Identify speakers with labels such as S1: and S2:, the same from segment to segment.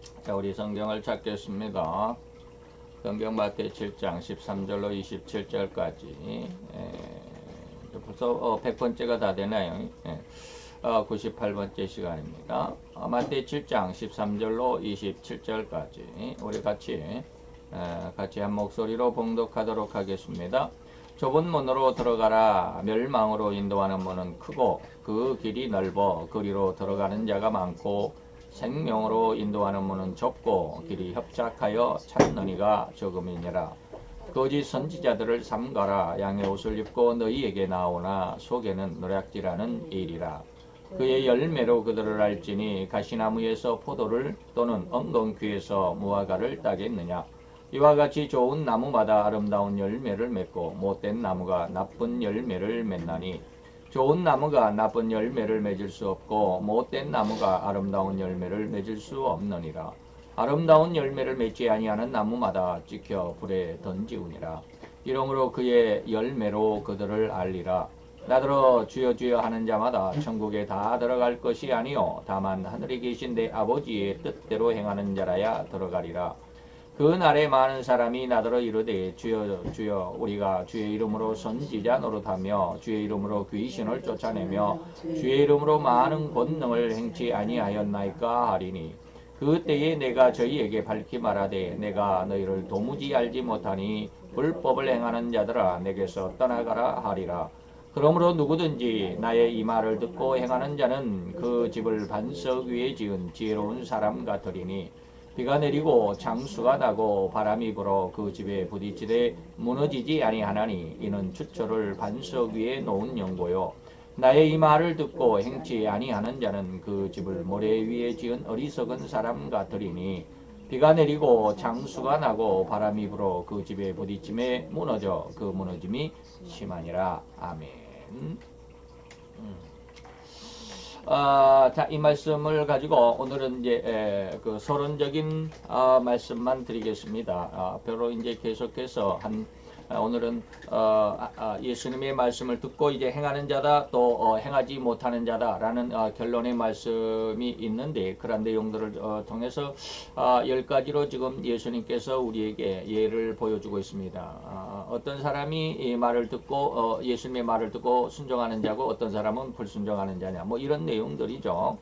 S1: 자, 우리 성경을 찾겠습니다. 성경 마태 7장 13절로 27절까지. 벌써 100번째가 다 되나요? 98번째 시간입니다. 마태 7장 13절로 27절까지 우리 같이 한 목소리로 봉독하도록 하겠습니다. 좁은 문으로 들어가라. 멸망으로 인도하는 문은 크고 그 길이 넓어 그리로 들어가는 자가 많고 생명으로 인도하는 문은 좁고 길이 협착하여 찾는 이가 적음이니라. 거짓 선지자들을 삼가라. 양의 옷을 입고 너희에게 나오나 속에는 노략질하는 일이라. 그의 열매로 그들을 알지니 가시나무에서 포도를 또는 엉겅퀴에서 무화과를 따겠느냐. 이와 같이 좋은 나무마다 아름다운 열매를 맺고 못된 나무가 나쁜 열매를 맺나니 좋은 나무가 나쁜 열매를 맺을 수 없고 못된 나무가 아름다운 열매를 맺을 수 없느니라. 아름다운 열매를 맺지 아니하는 나무마다 찍혀 불에 던지우니라. 이러므로 그의 열매로 그들을 알리라. 나더러 주여 주여 하는 자마다 천국에 다 들어갈 것이 아니요 다만 하늘에 계신 내 아버지의 뜻대로 행하는 자라야 들어가리라. 그 날에 많은 사람이 나더러 이르되 주여 주여 우리가 주의 이름으로 선지자 노릇하며 주의 이름으로 귀신을 쫓아내며 주의 이름으로 많은 권능을 행치 아니하였나이까 하리니 그때에 내가 저희에게 밝히 말하되 내가 너희를 도무지 알지 못하니 불법을 행하는 자들아 내게서 떠나가라 하리라. 그러므로 누구든지 나의 이 말을 듣고 행하는 자는 그 집을 반석 위에 지은 지혜로운 사람 같으리니 비가 내리고 장수가 나고 바람이 불어 그 집에 부딪히되 무너지지 아니하나니 이는 추초를 반석 위에 놓은 연고요. 나의 이 말을 듣고 행치 아니하는 자는 그 집을 모래 위에 지은 어리석은 사람 같으리니 비가 내리고 장수가 나고 바람이 불어 그 집에 부딪힘에 무너져 그 무너짐이 심하니라. 아멘. 자, 이 말씀을 가지고 오늘은 이제 그 서론적인 말씀만 드리겠습니다. 별로 이제 계속해서 오늘은 예수님의 말씀을 듣고 이제 행하는 자다 또 행하지 못하는 자다라는 결론의 말씀이 있는데 그런 내용들을 통해서 10가지로 지금 예수님께서 우리에게 예를 보여주고 있습니다. 어떤 사람이 이 말을 듣고 예수님의 말을 듣고 순종하는 자고 어떤 사람은 불순종하는 자냐 뭐 이런 내용들이죠.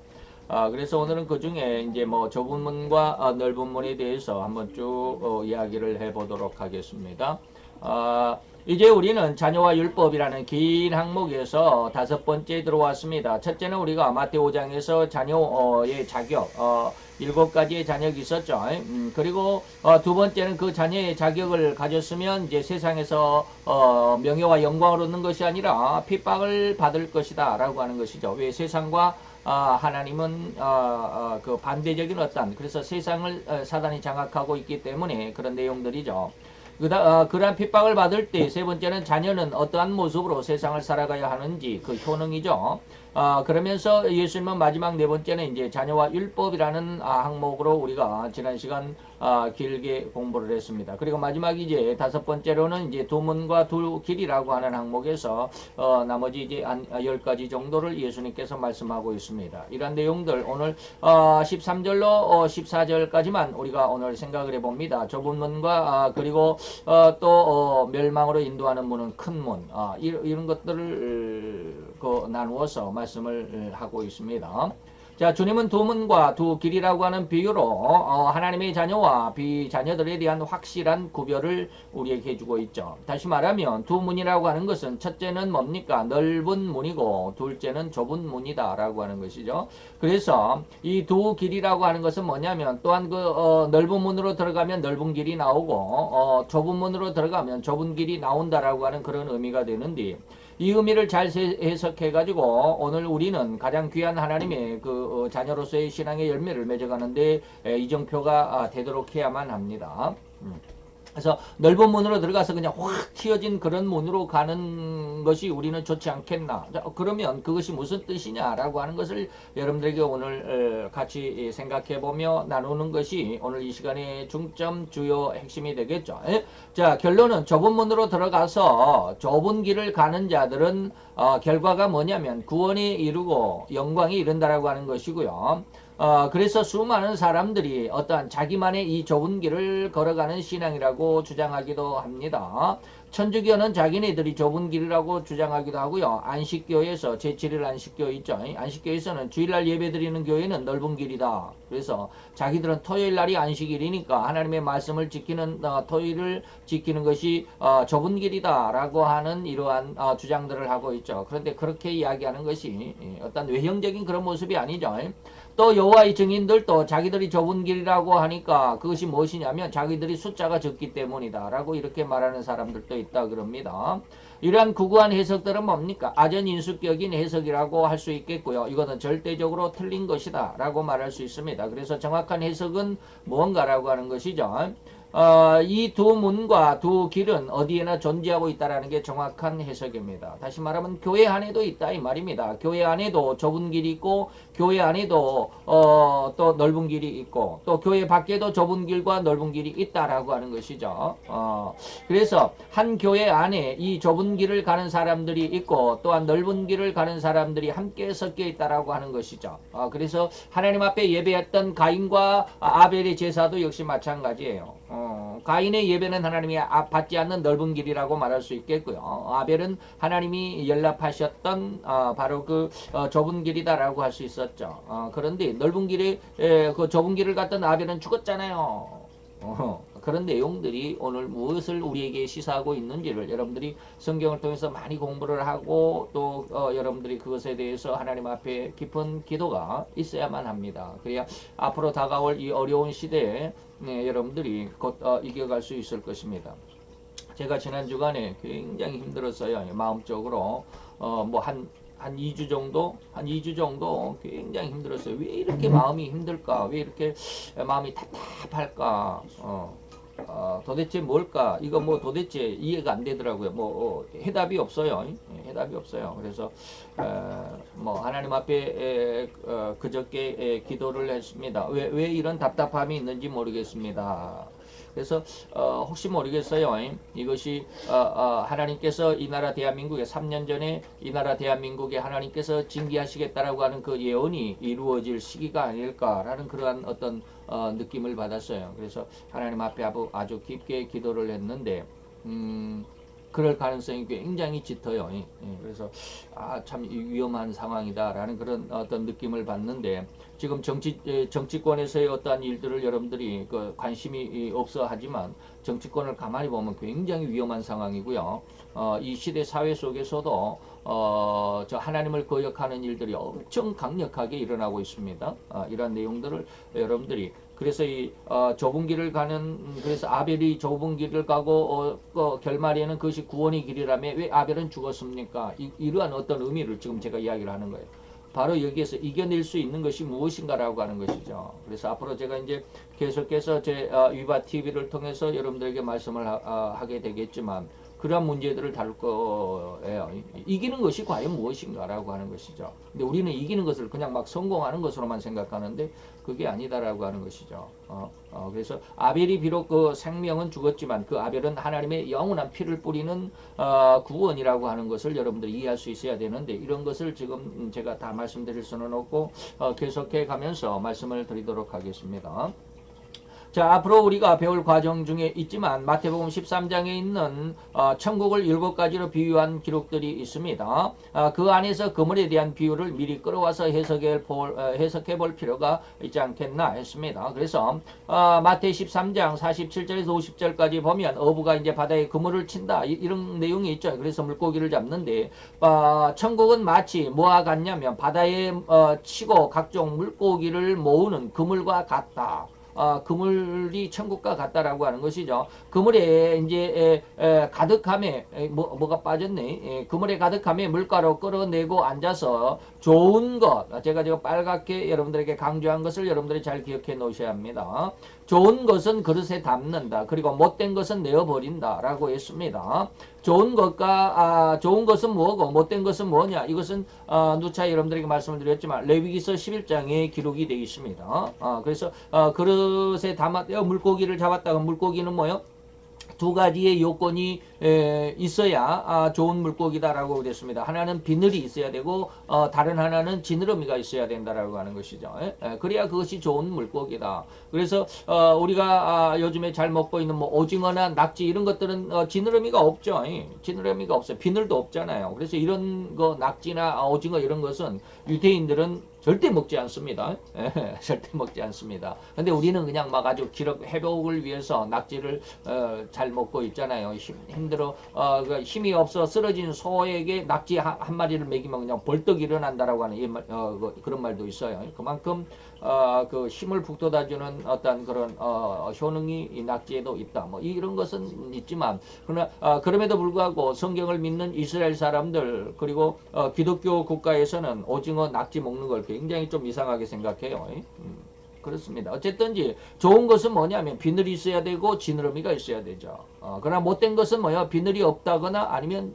S1: 그래서 오늘은 그 중에 이제 뭐 좁은 문과 넓은 문에 대해서 한번 쭉 이야기를 해보도록 하겠습니다. 이제 우리는 자녀와 율법이라는 긴 항목에서 5번째 들어왔습니다. 첫째는 우리가 마태오 5장에서 자녀의 자격 7가지의 자격이 있었죠. 그리고 두 번째는 그 자녀의 자격을 가졌으면 이제 세상에서 명예와 영광을 얻는 것이 아니라 핍박을 받을 것이다 라고 하는 것이죠. 왜 세상과 하나님은 그 반대적인 그래서 세상을 사단이 장악하고 있기 때문에 그런 내용들이죠. 그러한 핍박을 받을 때 세 번째는 자녀는 어떠한 모습으로 세상을 살아가야 하는지 그 효능이죠. 그러면서 예수님은 마지막 네 번째는 이제 자녀와 율법이라는 항목으로 우리가 지난 시간 길게 공부를 했습니다. 그리고 마지막 이제 5번째로는 이제 두 문과 두 길이라고 하는 항목에서 나머지 이제 10가지 정도를 예수님께서 말씀하고 있습니다. 이런 내용들 오늘 13절로 14절까지만 우리가 오늘 생각을 해봅니다. 좁은 문과 그리고 또 멸망으로 인도하는 문은 큰 문 이런 것들을 나누어서 말씀을 하고 있습니다. 자, 주님은 두 문과 두 길이라고 하는 비유로 하나님의 자녀와 비자녀들에 대한 확실한 구별을 우리에게 해주고 있죠. 다시 말하면 두 문이라고 하는 것은 첫째는 뭡니까? 넓은 문이고 둘째는 좁은 문이다 라고 하는 것이죠. 그래서 이 두 길이라고 하는 것은 뭐냐면 또한 그 넓은 문으로 들어가면 넓은 길이 나오고 좁은 문으로 들어가면 좁은 길이 나온다라고 하는 그런 의미가 되는데 이 의미를 잘 해석해 가지고 오늘 우리는 가장 귀한 하나님의 그 자녀로서의 신앙의 열매를 맺어가는데 이정표가 되도록 해야만 합니다. 그래서 넓은 문으로 들어가서 그냥 확 튀어진 그런 문으로 가는 것이 우리는 좋지 않겠나. 자, 그러면 그것이 무슨 뜻이냐라고 하는 것을 여러분들에게 오늘 같이 생각해보며 나누는 것이 오늘 이 시간의 중점 주요 핵심이 되겠죠. 자, 결론은 좁은 문으로 들어가서 좁은 길을 가는 자들은 결과가 뭐냐면 구원이 이루고 영광이 이른다라고 하는 것이고요. 그래서 수많은 사람들이 어떠한 자기만의 이 좁은 길을 걸어가는 신앙이라고 주장하기도 합니다. 천주교는 자기네들이 좁은 길이라고 주장하기도 하고요. 안식교에서 제7일 안식교 있죠. 안식교에서는 주일날 예배드리는 교회는 넓은 길이다. 그래서 자기들은 토요일날이 안식일이니까 하나님의 말씀을 지키는 토요일을 지키는 것이 좁은 길이다 라고 하는 이러한 주장들을 하고 있죠. 그런데 그렇게 이야기하는 것이 어떤 외형적인 그런 모습이 아니죠. 또 여호와의 증인들도 자기들이 좁은 길이라고 하니까 그것이 무엇이냐면 자기들이 숫자가 적기 때문이다 라고 이렇게 말하는 사람들도 있다 그럽니다. 이러한 구구한 해석들은 뭡니까? 아전인수격인 해석이라고 할 수 있겠고요. 이거는 절대적으로 틀린 것이다 라고 말할 수 있습니다. 그래서 정확한 해석은 무언가라고 하는 것이죠. 이 두 문과 두 길은 어디에나 존재하고 있다는 게 정확한 해석입니다. 다시 말하면 교회 안에도 있다 이 말입니다. 교회 안에도 좁은 길이 있고 교회 안에도 또 넓은 길이 있고 또 교회 밖에도 좁은 길과 넓은 길이 있다라고 하는 것이죠. 그래서 한 교회 안에 이 좁은 길을 가는 사람들이 있고 또한 넓은 길을 가는 사람들이 함께 섞여 있다라고 하는 것이죠. 그래서 하나님 앞에 예배했던 가인과 아벨의 제사도 역시 마찬가지예요. 가인의 예배는 하나님이 받지 않는 넓은 길이라고 말할 수 있겠고요. 아벨은 하나님이 연락하셨던 바로 그 좁은 길이다라고 할 수 있었죠. 그런데 넓은 길에 그 좁은 길을 갔던 아벨은 죽었잖아요. 그런 내용들이 오늘 무엇을 우리에게 시사하고 있는지를 여러분들이 성경을 통해서 많이 공부를 하고 또 여러분들이 그것에 대해서 하나님 앞에 깊은 기도가 있어야만 합니다. 그래야 앞으로 다가올 이 어려운 시대에 여러분들이 곧 이겨갈 수 있을 것입니다. 제가 지난 주간에 굉장히 힘들었어요. 마음적으로 한 2주 정도 굉장히 힘들었어요. 왜 이렇게 마음이 힘들까? 왜 이렇게 마음이 답답할까? 도대체 뭘까? 이거 뭐 도대체 이해가 안 되더라고요. 해답이 없어요. 해답이 없어요. 그래서 하나님 앞에 그저께 기도를 했습니다. 왜 이런 답답함이 있는지 모르겠습니다. 그래서 혹시 모르겠어요. 이것이 하나님께서 이 나라 대한민국에 3년 전에 이 나라 대한민국에 하나님께서 징계하시겠다라고 하는 그 예언이 이루어질 시기가 아닐까라는 그러한 어떤 느낌을 받았어요. 그래서 하나님 앞에 아주 깊게 기도를 했는데 그럴 가능성이 굉장히 짙어요. 그래서 참 위험한 상황이다라는 그런 어떤 느낌을 받는데 지금 정치권에서의 어떠한 일들을 여러분들이 관심이 없어 하지만 정치권을 가만히 보면 굉장히 위험한 상황이고요. 이 시대 사회 속에서도 저 하나님을 거역하는 일들이 엄청 강력하게 일어나고 있습니다. 이런 내용들을 여러분들이 그래서 이 좁은 길을 가는 그래서 아벨이 좁은 길을 가고 결말에는 그것이 구원의 길이라며 왜 아벨은 죽었습니까? 이러한 어떤 의미를 지금 제가 이야기를 하는 거예요. 바로 여기에서 이겨낼 수 있는 것이 무엇인가라고 하는 것이죠. 그래서 앞으로 제가 이제 계속해서 제 위바 TV를 통해서 여러분들에게 말씀을 하게 되겠지만 그러한 문제들을 다룰 거예요. 이기는 것이 과연 무엇인가라고 하는 것이죠. 근데 우리는 이기는 것을 그냥 막 성공하는 것으로만 생각하는데 그게 아니다라고 하는 것이죠. 그래서 아벨이 비록 그 생명은 죽었지만 그 아벨은 하나님의 영원한 피를 뿌리는 구원이라고 하는 것을 여러분들이 이해할 수 있어야 되는데 이런 것을 지금 제가 다 말씀드릴 수는 없고 계속해 가면서 말씀을 드리도록 하겠습니다. 자, 앞으로 우리가 배울 과정 중에 있지만 마태복음 13장에 있는 천국을 7가지로 비유한 기록들이 있습니다. 그 안에서 그물에 대한 비유를 미리 끌어와서 해석해 볼 필요가 있지 않겠나 했습니다. 그래서 마태 13장 47절에서 50절까지 보면 어부가 이제 바다에 그물을 친다 이런 내용이 있죠. 그래서 물고기를 잡는데 천국은 마치 뭐와 같냐면 바다에 치고 각종 물고기를 모으는 그물과 같다. 그물이 천국과 같다라고 하는 것이죠. 그물에 이제 가득함에 뭐가 빠졌네. 그물에 가득함에 물가로 끌어내고 앉아서 좋은 것 제가 빨갛게 여러분들에게 강조한 것을 여러분들이 잘 기억해 놓으셔야 합니다. 좋은 것은 그릇에 담는다. 그리고 못된 것은 내어버린다 라고 했습니다. 좋은 것은 뭐고 못된 것은 뭐냐. 이것은 누차 여러분들에게 말씀을 드렸지만 레위기서 11장에 기록이 되어 있습니다. 그래서 그릇에 담았대요. 물고기를 잡았다가 물고기는 뭐요? 두 가지의 요건이 있어야 좋은 물고기다라고 그랬습니다. 하나는 비늘이 있어야 되고 다른 하나는 지느러미가 있어야 된다라고 하는 것이죠. 그래야 그것이 좋은 물고기다. 그래서 우리가 요즘에 잘 먹고 있는 뭐 오징어나 낙지 이런 것들은 지느러미가 없죠. 지느러미가 없어요. 비늘도 없잖아요. 그래서 이런 거 낙지나 오징어 이런 것은 유대인들은 절대 먹지 않습니다. 절대 먹지 않습니다. 근데 우리는 그냥 막 아주 기력 회복을 위해서 낙지를 잘 먹고 있잖아요. 힘들어 그 힘이 없어 쓰러진 소에게 낙지 한 마리를 먹이면 그냥 벌떡 일어난다라고 하는 그런 말도 있어요. 그만큼 그 힘을 북돋아주는 어떤 그런 효능이 이 낙지에도 있다. 뭐 이런 것은 있지만 그러나 그럼에도 불구하고 성경을 믿는 이스라엘 사람들 그리고 기독교 국가에서는 오징어, 낙지 먹는 걸 굉장히 좀 이상하게 생각해요. 그렇습니다. 어쨌든지 좋은 것은 뭐냐면 비늘이 있어야 되고 지느러미가 있어야 되죠. 그러나 못된 것은 뭐야? 비늘이 없다거나 아니면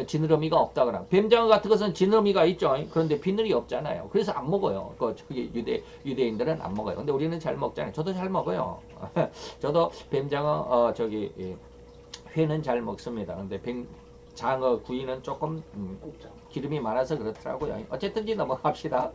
S1: 지느러미가 없다거나. 뱀장어 같은 것은 지느러미가 있죠. 그런데 비늘이 없잖아요. 그래서 안 먹어요. 저기 유대인들은 안 먹어요. 근데 우리는 잘 먹잖아요. 저도 잘 먹어요. 저도 뱀장어 회는 잘 먹습니다. 근데 장어 구이는 조금 기름이 많아서 그렇더라고요. 어쨌든지 넘어갑시다.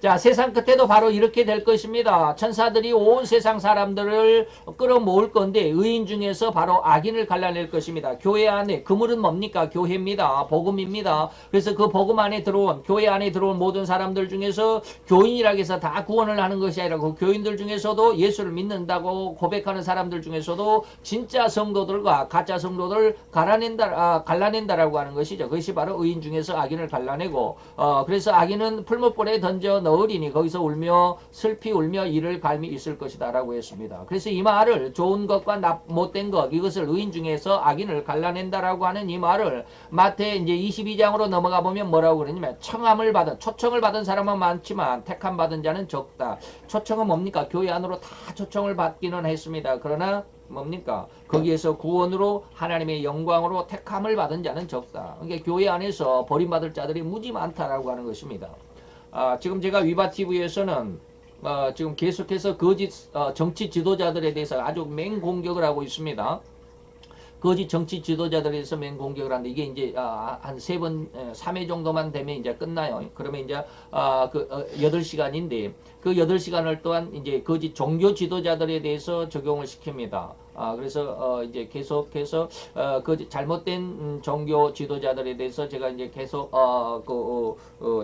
S1: 자, 세상 끝에도 바로 이렇게 될 것입니다. 천사들이 온 세상 사람들을 끌어모을 건데 의인 중에서 바로 악인을 갈라낼 것입니다. 교회 안에 그물은 뭡니까? 교회입니다. 복음입니다. 그래서 그 복음 안에 들어온 교회 안에 들어온 모든 사람들 중에서 교인이라고 해서 다 구원을 하는 것이 아니라 그 교인들 중에서도 예수를 믿는다고 고백하는 사람들 중에서도 진짜 성도들과 가짜 성도들을 갈라낸다라고 하는 것이죠. 그것이 바로 의인 중에서 악인을 갈라내고 그래서 악인은 풀무불에 던져 넣으리니 거기서 울며 슬피 울며 이를 갈미 있을 것이다 라고 했습니다. 그래서 이 말을 좋은 것과 못된 것 이것을 의인 중에서 악인을 갈라낸다라고 하는 이 말을 마태 이제 22장으로 넘어가 보면 뭐라고 그러냐면 초청을 받은 사람은 많지만 택함 받은 자는 적다. 초청은 뭡니까? 교회 안으로 다 초청을 받기는 했습니다. 그러나 뭡니까? 거기에서 구원으로 하나님의 영광으로 택함을 받은 자는 적다. 그러니까 교회 안에서 버림받을 자들이 무지 많다라고 하는 것입니다. 지금 제가 위바TV에서는 지금 계속해서 거짓 정치 지도자들에 대해서 아주 맹공격을 하고 있습니다. 거짓 정치 지도자들에 대해서 맹공격을 하는데 이게 이제 한 3회 정도만 되면 이제 끝나요. 그러면 이제 8시간인데 그 8시간을 또한 이제 거짓 종교 지도자들에 대해서 적용을 시킵니다. 그래서 이제 계속해서 그 잘못된 종교 지도자들에 대해서 제가 이제 계속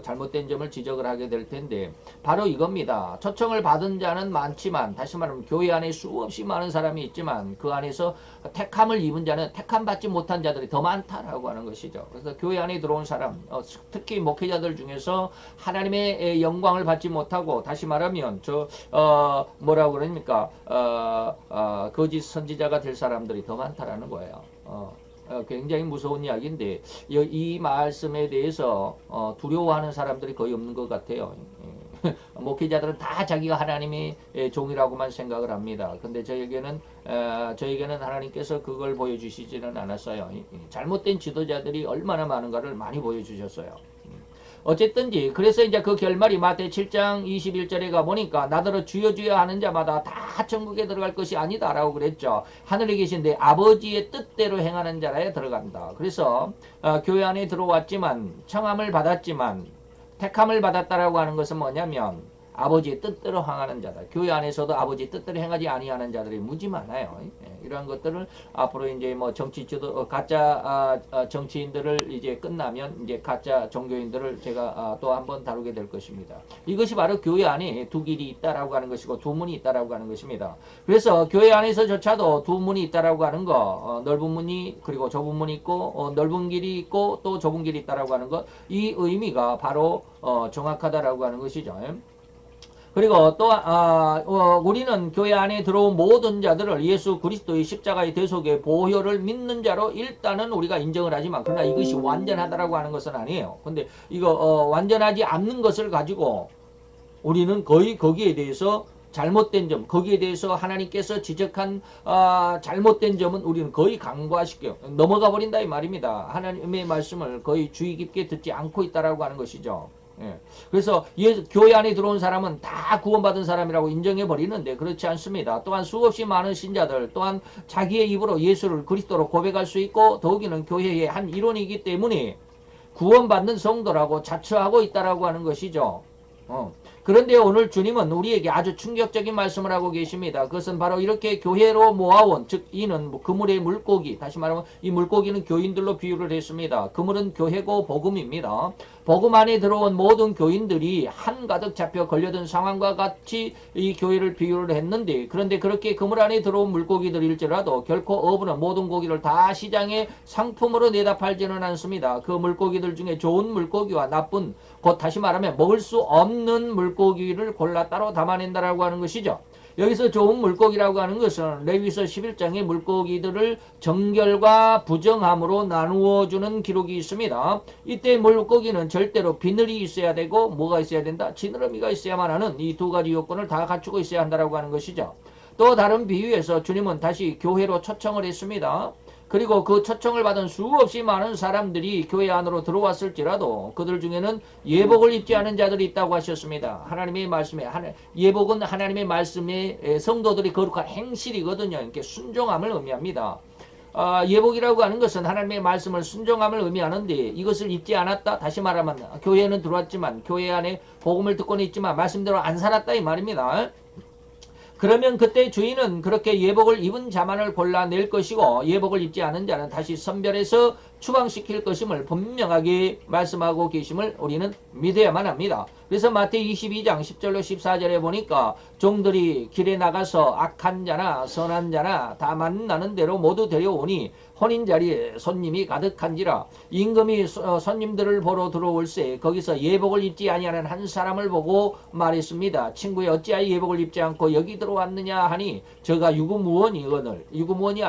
S1: 잘못된 점을 지적을 하게 될 텐데 바로 이겁니다. 초청을 받은 자는 많지만 다시 말하면 교회 안에 수없이 많은 사람이 있지만 그 안에서 택함을 입은 자는 택함 받지 못한 자들이 더 많다라고 하는 것이죠. 그래서 교회 안에 들어온 사람 특히 목회자들 중에서 하나님의 영광을 받지 못하고 다시 말하면 뭐라고 그럽니까? 거짓 선지자가 될 사람들이 더 많다라는 거예요. 굉장히 무서운 이야기인데 이 말씀에 대해서 두려워하는 사람들이 거의 없는 것 같아요. 목회자들은 다 자기가 하나님의 종이라고만 생각을 합니다. 근데 저에게는 하나님께서 그걸 보여주시지는 않았어요. 잘못된 지도자들이 얼마나 많은가를 많이 보여주셨어요. 어쨌든지 그래서 이제 그 결말이 마태 7장 21절에 가보니까 나더러 주여 주여 하는 자마다 다 천국에 들어갈 것이 아니다라고 그랬죠. 하늘에 계신 내 아버지의 뜻대로 행하는 자라야 들어간다. 그래서 교회 안에 들어왔지만 청함을 받았지만 택함을 받았다라고 하는 것은 뭐냐면 아버지의 뜻대로 행하는 자다. 교회 안에서도 아버지의 뜻대로 행하지 아니하는 자들이 무지 많아요. 이러한 것들을 앞으로 이제 뭐 정치 지도 가짜 정치인들을 이제 끝나면 이제 가짜 종교인들을 제가 또 한번 다루게 될 것입니다. 이것이 바로 교회 안에 두 길이 있다라고 하는 것이고 두 문이 있다라고 하는 것입니다. 그래서 교회 안에서조차도 두 문이 있다라고 하는 거 넓은 문이 그리고 좁은 문이 있고 넓은 길이 있고 또 좁은 길이 있다라고 하는 것 이 의미가 바로 정확하다라고 하는 것이죠. 그리고 또 우리는 교회 안에 들어온 모든 자들을 예수 그리스도의 십자가의 대속의 보혈을 믿는 자로 일단은 우리가 인정을 하지만 그러나 이것이 완전하다라고 하는 것은 아니에요. 근데 이거 완전하지 않는 것을 가지고 우리는 거의 거기에 대해서 잘못된 점, 거기에 대해서 하나님께서 지적한 잘못된 점은 우리는 거의 간과시켜 넘어가 버린다 이 말입니다. 하나님의 말씀을 거의 주의 깊게 듣지 않고 있다라고 하는 것이죠. 예. 그래서 교회 안에 들어온 사람은 다 구원받은 사람이라고 인정해 버리는데 그렇지 않습니다. 또한 수없이 많은 신자들 또한 자기의 입으로 예수를 그리스도로 고백할 수 있고 더욱이는 교회의 한 일원이기 때문에 구원받는 성도라고 자처하고 있다라고 하는 것이죠. 그런데 오늘 주님은 우리에게 아주 충격적인 말씀을 하고 계십니다. 그것은 바로 이렇게 교회로 모아온, 즉 이는 그물의 물고기, 다시 말하면 이 물고기는 교인들로 비유를 했습니다. 그물은 교회고 복음입니다. 복음 안에 들어온 모든 교인들이 한가득 잡혀 걸려든 상황과 같이 이 교회를 비유를 했는데, 그런데 그렇게 그물 안에 들어온 물고기들일지라도 결코 어부는 모든 고기를 다 시장에 상품으로 내다 팔지는 않습니다. 그 물고기들 중에 좋은 물고기와 나쁜, 곧 다시 말하면 먹을 수 없는 물고기를 골라 따로 담아낸다라고 하는 것이죠. 여기서 좋은 물고기라고 하는 것은 레위서 11장의 물고기들을 정결과 부정함으로 나누어주는 기록이 있습니다. 이때 물고기는 절대로 비늘이 있어야 되고 뭐가 있어야 된다? 지느러미가 있어야만 하는 이 두 가지 요건을 다 갖추고 있어야 한다라고 하는 것이죠. 또 다른 비유에서 주님은 다시 교회로 초청을 했습니다. 그리고 그 초청을 받은 수없이 많은 사람들이 교회 안으로 들어왔을지라도 그들 중에는 예복을 입지 않은 자들이 있다고 하셨습니다. 하나님의 말씀에 예복은 하나님의 말씀에 성도들이 거룩한 행실이거든요. 이렇게 순종함을 의미합니다. 예복이라고 하는 것은 하나님의 말씀을 순종함을 의미하는데 이것을 입지 않았다. 다시 말하면 교회에는 들어왔지만 교회 안에 복음을 듣고는 있지만 말씀대로 안 살았다 이 말입니다. 그러면 그때 주인은 그렇게 예복을 입은 자만을 골라낼 것이고 예복을 입지 않은 자는 다시 선별해서 추방시킬 것임을 분명하게 말씀하고 계심을 우리는 믿어야만 합니다. 그래서 마태복음 22장 10절로 14절에 보니까 종들이 길에 나가서 악한 자나 선한 자나 다 만나는 대로 모두 데려오니 혼인자리에 손님이 가득한지라. 임금이 손님들을 보러 들어올세 거기서 예복을 입지 아니하는 한 사람을 보고 말했습니다. 친구여 어찌하여 예복을 입지 않고 여기 들어왔느냐 하니 저가 유구무원이거늘. 유구무원이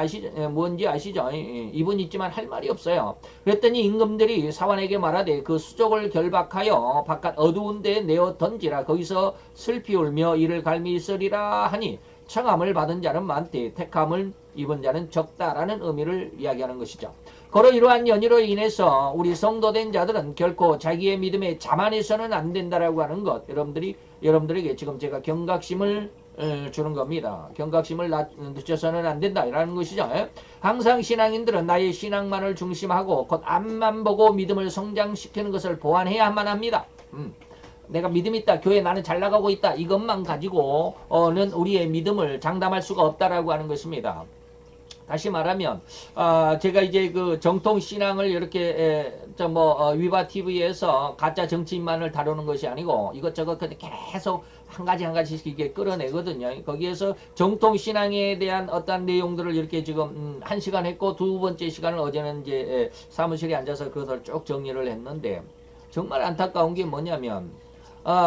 S1: 뭔지 아시죠? 입은 있지만 할 말이 없어요. 그랬더니 임금들이 사환에게 말하되 그 수족을 결박하여 바깥 어두운 데 내어 던지라. 거기서 슬피 울며 이를 갈미 있으리라 하니 청함을 받은 자는 많되 택함을 입은 자는 적다라는 의미를 이야기하는 것이죠. 고로 이러한 연유로 인해서 우리 성도된 자들은 결코 자기의 믿음에 자만해서는 안 된다라고 하는 것, 여러분들에게 지금 제가 경각심을 주는 겁니다. 경각심을 늦춰서는 안 된다라는 것이죠. 항상 신앙인들은 나의 신앙만을 중심하고 곧 앞만 보고 믿음을 성장시키는 것을 보완해야만 합니다. 내가 믿음이 있다. 교회 나는 잘 나가고 있다. 이것만 가지고는 우리의 믿음을 장담할 수가 없다라고 하는 것입니다. 다시 말하면 제가 이제 그 정통 신앙을 이렇게 위바 TV에서 가짜 정치인만을 다루는 것이 아니고 이것저것 계속 한 가지씩 이게 끌어내거든요. 거기에서 정통 신앙에 대한 어떤 내용들을 이렇게 지금 1시간 했고 두 번째 시간을 어제는 이제 사무실에 앉아서 그것을 쭉 정리를 했는데 정말 안타까운 게 뭐냐면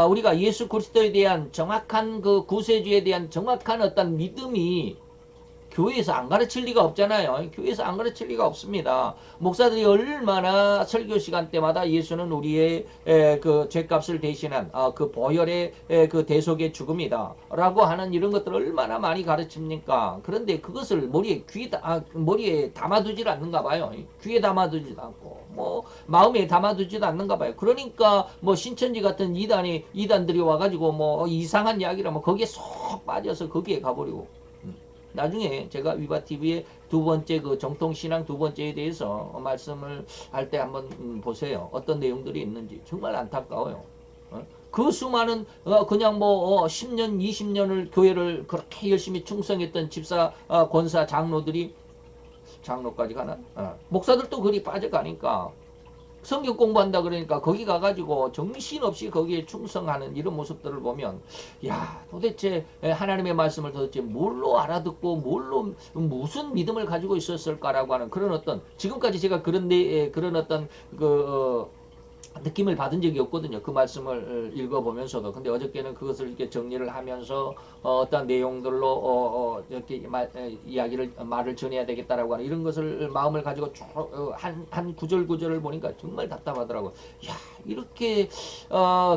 S1: 우리가 예수 그리스도에 대한 정확한 그 구세주에 대한 정확한 어떤 믿음이 교회에서 안 가르칠 리가 없잖아요. 교회에서 안 가르칠 리가 없습니다. 목사들이 얼마나 설교 시간 때마다 예수는 우리의 그 죄값을 대신한 그 보혈의 그 대속의 죽음이다 라고 하는 이런 것들을 얼마나 많이 가르칩니까? 그런데 그것을 머리에 담아두질 않는가 봐요. 귀에 담아두지도 않고 뭐 마음에 담아두지도 않는가 봐요. 그러니까 뭐 신천지 같은 이단들이 와가지고 뭐 이상한 이야기라 뭐 거기에 쏙 빠져서 거기에 가버리고 나중에 제가 위바TV의 두 번째 그 정통신앙 두 번째에 대해서 말씀을 할 때 한번 보세요. 어떤 내용들이 있는지 정말 안타까워요. 그 수많은 그냥 뭐 10년 20년을 교회를 그렇게 열심히 충성했던 집사 권사 장로까지 가나? 목사들도 그리 빠져가니까 성경 공부한다 그러니까 거기 가가지고 정신없이 거기에 충성하는 이런 모습들을 보면 야 도대체 하나님의 말씀을 도대체 뭘로 알아듣고 뭘로 무슨 믿음을 가지고 있었을까라고 하는 그런 어떤 지금까지 제가 그런 어떤 느낌을 받은 적이 없거든요. 그 말씀을 읽어보면서도. 근데 어저께는 그것을 이렇게 정리를 하면서 어떤 내용들로 이렇게 말을 전해야 되겠다라고 하는 이런 것을 마음을 가지고 한 구절을 보니까 정말 답답하더라고요. 야, 이렇게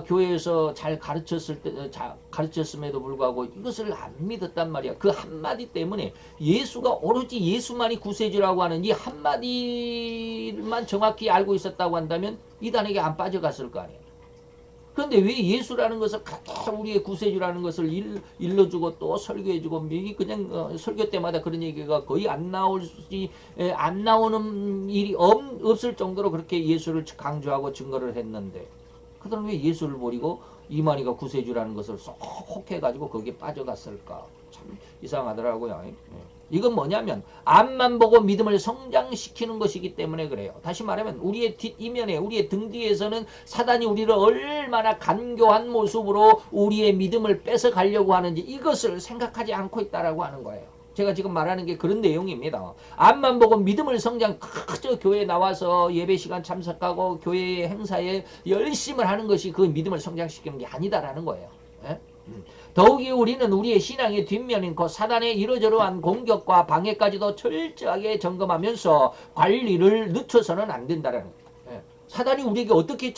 S1: 교회에서 잘 가르쳤음에도 불구하고 이것을 안 믿었단 말이야. 그 한마디 때문에 예수가 오로지 예수만이 구세주라고 하는 이 한마디만 정확히 알고 있었다고 한다면 이단에게 안 빠져갔을 거 아니에요. 그런데 왜 예수라는 것을 갖다 우리의 구세주라는 것을 일러주고 또 설교해주고 이게 그냥 설교 때마다 그런 얘기가 거의 안 나오는 일이 없을 정도로 그렇게 예수를 강조하고 증거를 했는데 그다음 왜 예수를 버리고 이만희가 구세주라는 것을 쏙 혹해가지고 거기에 빠져갔을까? 참 이상하더라고요. 이건 뭐냐면 앞만 보고 믿음을 성장시키는 것이기 때문에 그래요. 다시 말하면 우리의 뒷이면에 우리의 등 뒤에서는 사단이 우리를 얼마나 간교한 모습으로 우리의 믿음을 뺏어가려고 하는지 이것을 생각하지 않고 있다라고 하는 거예요. 제가 지금 말하는 게 그런 내용입니다. 앞만 보고 믿음을 그저 교회에 나와서 예배 시간 참석하고 교회의 행사에 열심을 하는 것이 그 믿음을 성장시키는 게 아니다라는 거예요. 예? 더욱이 우리는 우리의 신앙의 뒷면인 그 사단의 이러저러한 공격과 방해까지도 철저하게 점검하면서 관리를 늦춰서는 안 된다라는 거예요. 사단이 우리에게 어떻게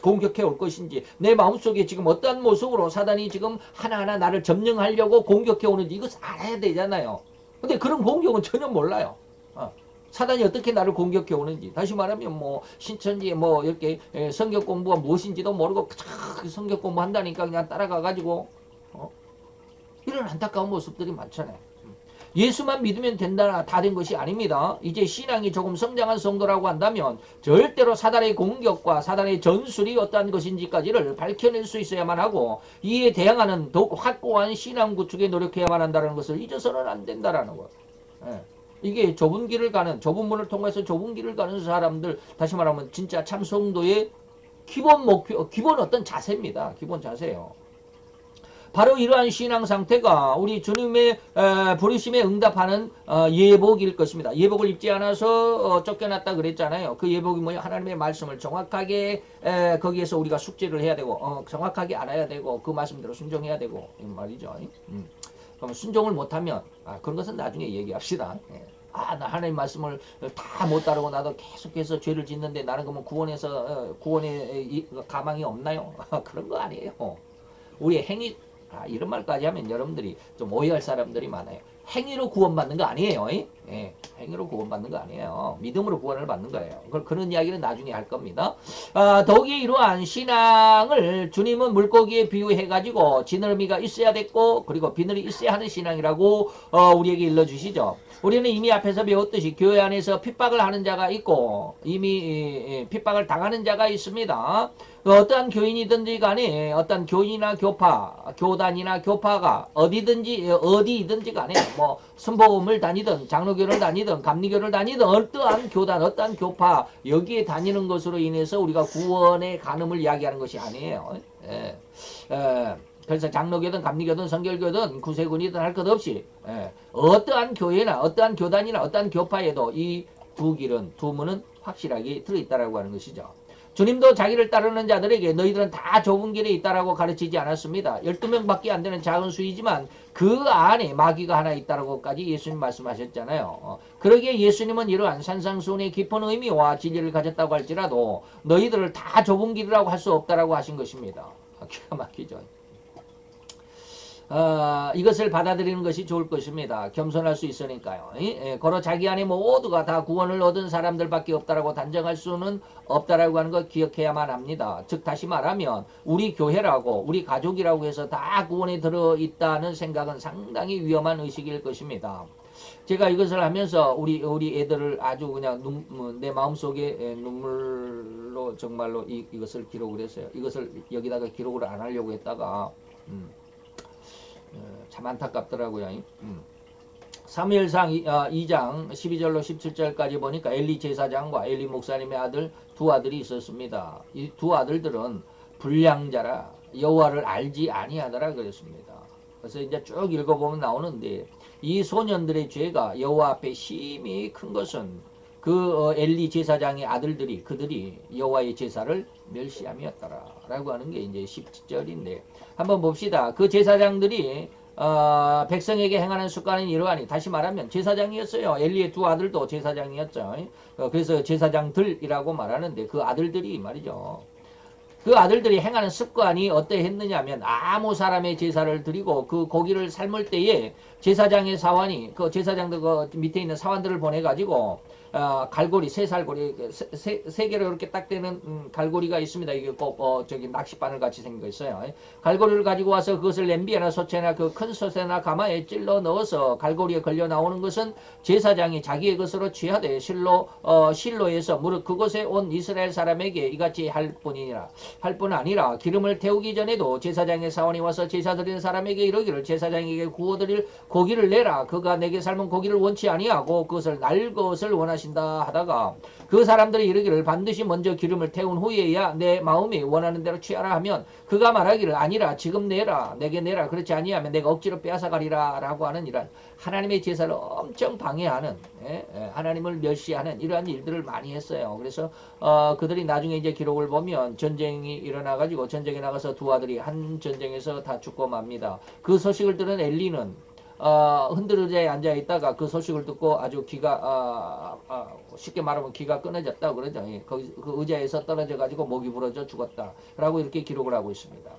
S1: 공격해 올 것인지 내 마음속에 지금 어떠한 모습으로 사단이 지금 하나하나 나를 점령하려고 공격해 오는지 이것을 알아야 되잖아요. 근데 그런 공격은 전혀 몰라요. 사단이 어떻게 나를 공격해 오는지 다시 말하면 뭐 신천지에 뭐 이렇게 성경 공부가 무엇인지도 모르고 성경 공부한다니까 그냥 따라가 가지고 이런 안타까운 모습들이 많잖아요. 예수만 믿으면 된다 다 된 것이 아닙니다. 이제 신앙이 조금 성장한 성도라고 한다면 절대로 사단의 공격과 사단의 전술이 어떠한 것인지까지를 밝혀낼 수 있어야만 하고 이에 대항하는 더욱 확고한 신앙 구축에 노력해야만 한다는 것을 잊어서는 안 된다라는 것. 이게 좁은 길을 가는 좁은 문을 통해서 좁은 길을 가는 사람들 다시 말하면 진짜 참 성도의 기본 목표 기본 어떤 자세입니다. 기본 자세예요. 바로 이러한 신앙 상태가 우리 주님의 부르심에 응답하는 예복일 것입니다. 예복을 입지 않아서 쫓겨났다 그랬잖아요. 그 예복이 뭐예요? 하나님의 말씀을 정확하게 거기에서 우리가 숙지를 해야 되고 정확하게 알아야 되고 그 말씀대로 순종해야 되고 이 말이죠. 그럼 순종을 못하면 그런 것은 나중에 얘기합시다. 나 하나님 말씀을 다 못 따르고 나도 계속해서 죄를 짓는데 나는 그러면 구원의 가망이 없나요? 그런 거 아니에요. 우리의 행위 이런 말까지 하면 여러분들이 좀 오해할 사람들이 많아요. 행위로 구원받는 거 아니에요. 행위로 구원받는 거 아니에요. 믿음으로 구원을 받는 거예요. 그런 이야기는 나중에 할 겁니다. 더욱이 이러한 신앙을 주님은 물고기에 비유해가지고 지느러미가 있어야 됐고 그리고 비늘이 있어야 하는 신앙이라고 우리에게 일러주시죠. 우리는 이미 앞에서 배웠듯이 교회 안에서 핍박을 하는 자가 있고 이미 핍박을 당하는 자가 있습니다. 어떠한 교인이든지 간에 어떠한 교인이나 교단이나 교파가 어디이든지 간에 뭐 선복음을 다니든 장로교를 다니든 감리교를 다니든 어떠한 교단 어떠한 교파 여기에 다니는 것으로 인해서 우리가 구원의 간음을 이야기하는 것이 아니에요. 그래서 장로교든 감리교든 성결교든 구세군이든 할 것 없이 어떠한 교회나 어떠한 교단이나 어떠한 교파에도 이 두 문은 확실하게 들어있다라고 하는 것이죠. 주님도 자기를 따르는 자들에게 너희들은 다 좁은 길에 있다라고 가르치지 않았습니다. 12명밖에 안 되는 작은 수이지만 그 안에 마귀가 하나 있다라고까지 예수님 말씀하셨잖아요. 그러기에 예수님은 이러한 산상수훈의 깊은 의미와 진리를 가졌다고 할지라도 너희들을 다 좁은 길이라고 할 수 없다라고 하신 것입니다. 기가 막히죠. 이것을 받아들이는 것이 좋을 것입니다. 겸손할 수 있으니까요. 고로 자기 안에 모두가 다 구원을 얻은 사람들밖에 없다라고 단정할 수는 없다라고 하는 걸 기억해야만 합니다. 즉 다시 말하면 우리 교회라고 우리 가족이라고 해서 다 구원에 들어있다는 생각은 상당히 위험한 의식일 것입니다. 제가 이것을 하면서 우리 애들을 아주 그냥 내 마음속에 눈물로 정말로 이것을 기록을 했어요. 이것을 여기다가 기록을 안 하려고 했다가 참 안타깝더라고요. 사무엘상 2장 12절로 17절까지 보니까 엘리 제사장과 엘리 목사님의 아들 두 아들이 있었습니다. 이 두 아들들은 불량자라 여호와를 알지 아니하더라 그랬습니다. 그래서 이제 쭉 읽어보면 나오는데 이 소년들의 죄가 여호와 앞에 심히 큰 것은 그 엘리 제사장의 아들들이 그들이 여호와의 제사를 멸시함이었더라 라고 하는 게 이제 17절인데 한번 봅시다. 그 제사장들이 백성에게 행하는 습관은 이러하니 다시 말하면 제사장이었어요. 엘리의 두 아들도 제사장이었죠. 그래서 제사장들이라고 말하는데 그 아들들이 말이죠. 그 아들들이 행하는 습관이 어떠했느냐 하면 아무 사람의 제사를 드리고 그 고기를 삶을 때에 제사장의 사환이 그 제사장들 그 밑에 있는 사환들을 보내가지고 갈고리, 새살고리, 세 개로 이렇게 딱 되는 갈고리가 있습니다. 이게 꼭 저기 낚싯바늘 같이 생긴 거 있어요. 갈고리를 가지고 와서 그것을 냄비나 솥에나 그 큰 솥에나 가마에 찔러 넣어서 갈고리에 걸려 나오는 것은 제사장이 자기의 것으로 취하되 실로에서 무릇 그곳에 온 이스라엘 사람에게 이같이 할 뿐 아니라 기름을 태우기 전에도 제사장의 사원이 와서 제사 드리는 사람에게 이르기를 제사장에게 구워드릴 고기를 내라. 그가 내게 삶은 고기를 원치 아니하고 그것을 날 것을 원하신다 하다가 그 사람들이 이르기를 반드시 먼저 기름을 태운 후에야 내 마음이 원하는 대로 취하라 하면 그가 말하기를 아니라 지금 내라 내게 내라 그렇지 아니하면 내가 억지로 빼앗아가리라 라고 하는 이런 하나님의 제사를 엄청 방해하는 하나님을 멸시하는 이러한 일들을 많이 했어요. 그래서 그들이 나중에 이제 기록을 보면 전쟁이 일어나 가지고 전쟁에 나가서 두 아들이 한 전쟁에서 다 죽고 맙니다. 그 소식을 들은 엘리는 흔들 의자에 앉아 있다가 그 소식을 듣고 아주 기가 쉽게 말하면 기가 끊어졌다고 그러죠. 그 의자에서 떨어져 가지고 목이 부러져 죽었다라고 이렇게 기록을 하고 있습니다.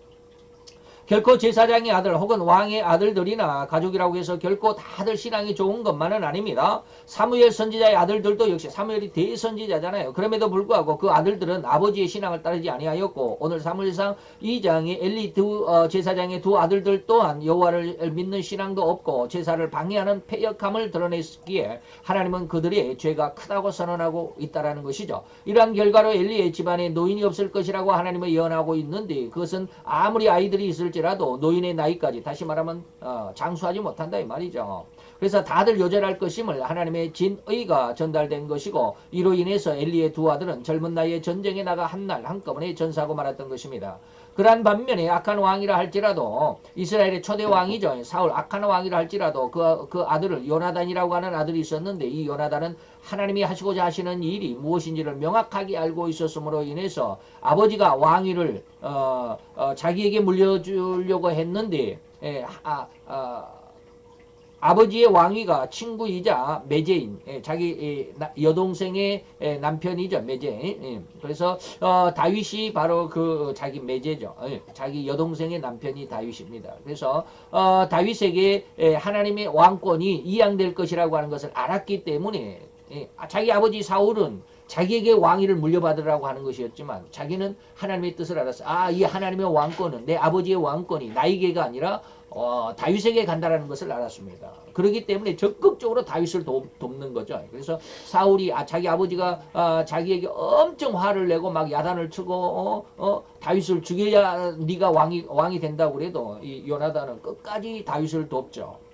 S1: 결코 제사장의 아들 혹은 왕의 아들들이나 가족이라고 해서 결코 다들 신앙이 좋은 것만은 아닙니다. 사무엘 선지자의 아들들도 역시 사무엘이 대선지자잖아요. 그럼에도 불구하고 그 아들들은 아버지의 신앙을 따르지 아니하였고 오늘 사무엘상 2장에 엘리 제사장의 두 아들들 또한 여호와를 믿는 신앙도 없고 제사를 방해하는 패역함을 드러냈기에 하나님은 그들의 죄가 크다고 선언하고 있다는 것이죠. 이러한 결과로 엘리의 집안에 노인이 없을 것이라고 하나님은 예언하고 있는데 그것은 아무리 아이들이 있을지 라도 노인의 나이까지 다시 말하면 장수하지 못한다 이 말이죠. 그래서 다들 요절할 것임을 하나님의 진의가 전달된 것이고 이로 인해서 엘리의 두 아들은 젊은 나이에 전쟁에 나가 한날 한꺼번에 전사하고 말았던 것입니다. 그러한 반면에 악한 왕이라 할지라도 이스라엘의 초대 왕이죠. 사울 악한 왕이라 할지라도 그 아들을 요나단이라고 하는 아들이 있었는데 이 요나단은 하나님이 하시고자 하시는 일이 무엇인지를 명확하게 알고 있었으므로 인해서 아버지가 왕위를 자기에게 물려주려고 했는데 아버지의 왕위가 친구이자 매제인 자기 여동생의 남편이죠. 매제. 그래서 다윗이 바로 그 자기 매제죠. 자기 여동생의 남편이 다윗입니다. 그래서 다윗에게 하나님의 왕권이 이양될 것이라고 하는 것을 알았기 때문에 자기 아버지 사울은 자기에게 왕위를 물려받으라고 하는 것이었지만 자기는 하나님의 뜻을 알았어. 이 하나님의 왕권은 내 아버지의 왕권이 나에게가 아니라 다윗에게 간다라는 것을 알았습니다. 그렇기 때문에 적극적으로 다윗을 돕는 거죠. 그래서 사울이 자기 아버지가 자기에게 엄청 화를 내고 막 야단을 치고 다윗을 죽여야 네가 왕이 된다고 그래도 이 요나단은 끝까지 다윗을 돕죠.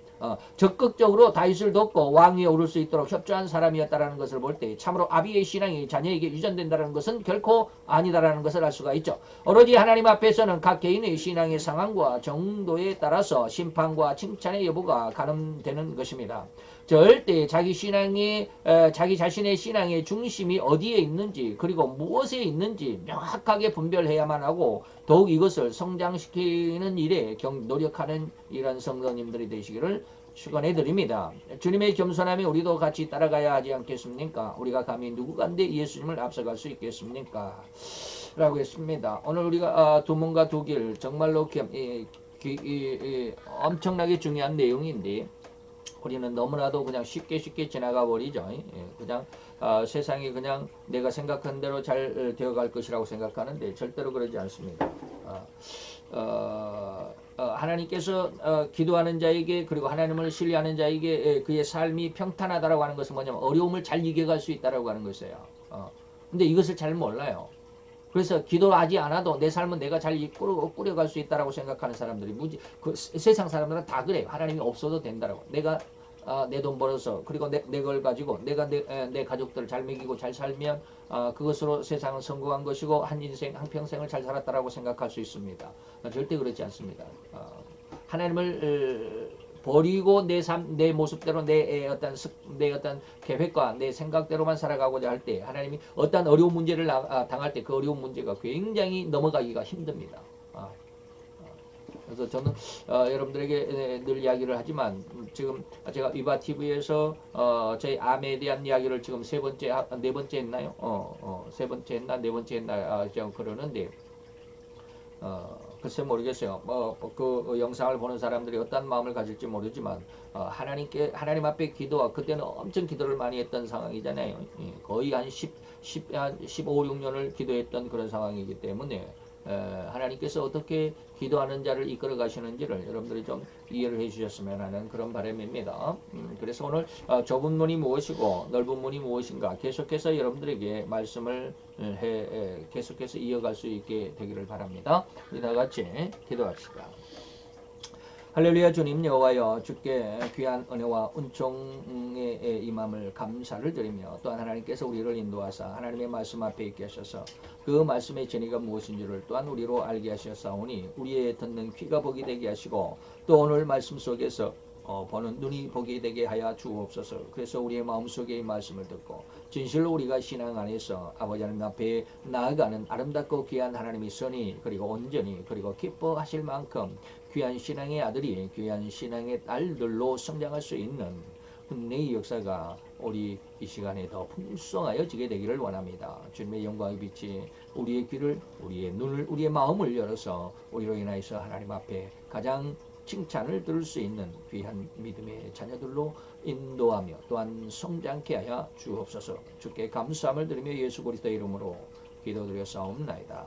S1: 적극적으로 다윗을 돕고 왕위에 오를 수 있도록 협조한 사람이었다는 것을 볼 때 참으로 아비의 신앙이 자녀에게 유전된다는 것은 결코 아니다라는 것을 알 수가 있죠. 오로지 하나님 앞에서는 각 개인의 신앙의 상황과 정도에 따라서 심판과 칭찬의 여부가 가늠되는 것입니다. 절대 자기 자신의 신앙의 중심이 어디에 있는지 그리고 무엇에 있는지 명확하게 분별해야만 하고 더욱 이것을 성장시키는 일에 노력하는 이런 성도님들이 되시기를 축원해 드립니다. 주님의 겸손함에 우리도 같이 따라가야 하지 않겠습니까? 우리가 감히 누구간데 예수님을 앞서갈 수 있겠습니까? 라고 했습니다. 오늘 우리가 두 문과 두 길 정말로 엄청나게 중요한 내용인데 우리는 너무나도 그냥 쉽게 지나가 버리죠. 그냥 세상이 그냥 내가 생각한 대로 잘 되어갈 것이라고 생각하는데 절대로 그러지 않습니다. 하나님께서 기도하는 자에게 그리고 하나님을 신뢰하는 자에게 그의 삶이 평탄하다라고 하는 것은 뭐냐면 어려움을 잘 이겨갈 수 있다라고 하는 것이에요. 근데 이것을 잘 몰라요. 그래서 기도하지 않아도 내 삶은 내가 잘 꾸려갈 수 있다라고 생각하는 사람들이 세상 사람들은 다 그래요. 하나님이 없어도 된다라고. 내가 내 돈 벌어서 그리고 내 걸 가지고 내가 내 가족들을 잘 먹이고 잘 살면 그것으로 세상은 성공한 것이고 한평생을 잘 살았다라고 생각할 수 있습니다. 절대 그렇지 않습니다. 하나님을 버리고 내 모습대로 내 어떤 계획과 내 생각대로만 살아가고자 할 때 하나님이 어떤 어려운 문제를 당할 때 그 어려운 문제가 굉장히 넘어가기가 힘듭니다. 그래서 저는 여러분들에게 늘 이야기를 하지만 지금 제가 위바TV에서 저희 암에 대한 이야기를 지금 네 번째 했나요? 세 번째 했나 네 번째 했나 제가 그러는데 글쎄 모르겠어요. 그 영상을 보는 사람들이 어떤 마음을 가질지 모르지만 하나님 앞에 기도와 그때는 엄청 기도를 많이 했던 상황이잖아요. 거의 한 15, 6년을 기도했던 그런 상황이기 때문에 하나님께서 어떻게 기도하는 자를 이끌어 가시는지를 여러분들이 좀 이해를 해 주셨으면 하는 그런 바람입니다. 그래서 오늘 좁은 문이 무엇이고 넓은 문이 무엇인가 계속해서 여러분들에게 말씀을 계속해서 이어갈 수 있게 되기를 바랍니다. 우리 다 같이 기도합시다. 할렐루야. 주님 여호와여, 주께 귀한 은혜와 은총에 임함을 감사를 드리며 또한 하나님께서 우리를 인도하사 하나님의 말씀 앞에 있게 하셔서 그 말씀의 진리가 무엇인지를 또한 우리로 알게 하셨사오니 우리의 듣는 귀가 보게 되게 하시고 또 오늘 말씀 속에서 보는 눈이 보게 되게 하여 주옵소서. 그래서 우리의 마음속에 이 말씀을 듣고 진실로 우리가 신앙 안에서 아버지 하나님 앞에 나아가는 아름답고 귀한 하나님의 선이 그리고 온전히 그리고 기뻐하실 만큼 귀한 신앙의 아들이 귀한 신앙의 딸들로 성장할 수 있는 은혜의 역사가 우리 이 시간에 더 풍성하여지게 되기를 원합니다. 주님의 영광의 빛이 우리의 귀를, 우리의 눈을, 우리의 마음을 열어서 우리로 인하여서 하나님 앞에 가장 칭찬을 들을 수 있는 귀한 믿음의 자녀들로 인도하며 또한 성장케 하여 주옵소서. 주께 감사함을 드리며 예수 그리스도의 이름으로 기도드려 싸움나이다.